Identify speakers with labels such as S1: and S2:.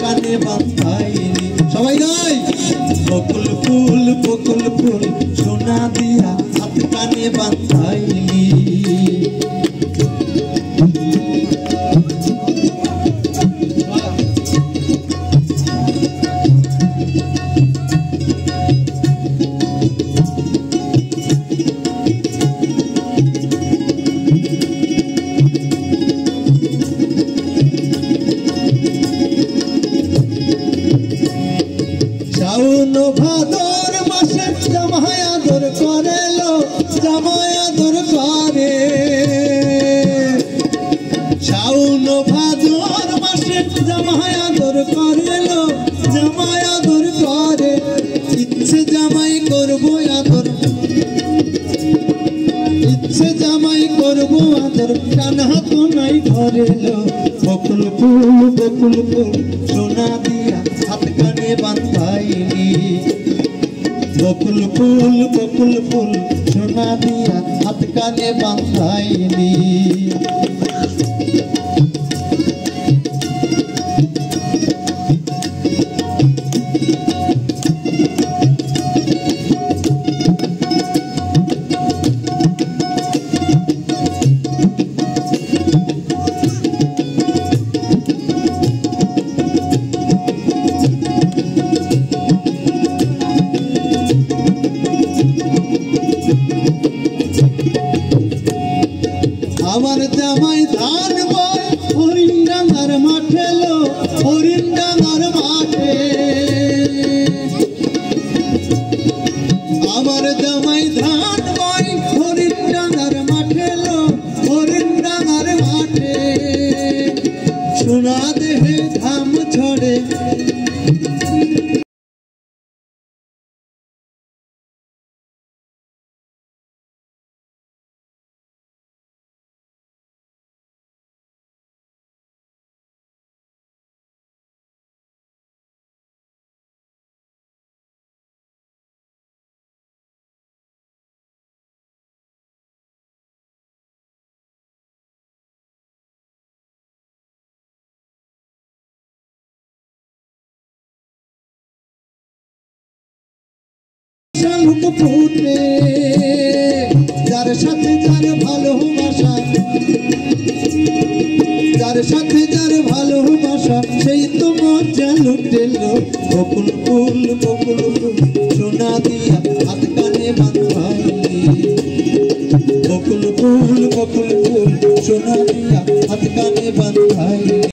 S1: কানে বাঁধাইনি সবাই গাই বকুল ফুল সোনা দিয়া হাত কানে বাঁধাইনি শাওন ভাদর মাসে জামাই আদর করেলো জামাই আদর করে শাওন ভাদর মাসে জামাই আদর করেলো জামাই আদর করে ইচ্ছে জামাই করবো আদর ইচ্ছে জামাই করবো আদর কান্না তো নাই ধরেলো বকুল ফুল সোনা দিয়া হাত কানে বাঁধাইনি বকুল ফুল সোনা দিয়া হাত কানে বাঁধাইনি আমার জামাই ধান বয় হরিণডাঙ্গার মাঠে লো হরিণডাঙ্গার মাঠে আমার জামাই ধান বয় হরিণডাঙ্গার মাঠে লো হরিণডাঙ্গার মাঠে সোনা দেহে ঘাম ছড়ে শালুক ফুটে যার সাথে যার ভালোবাসা যার সাথে যার ভালোবাসা সেই তো মজা লুটেলো বকুল ফুল সোনা দিয়া হাত কানে বাঁধাইনি বকুল ফুল সোনা দিয়া হাত কানে বাঁধাইনি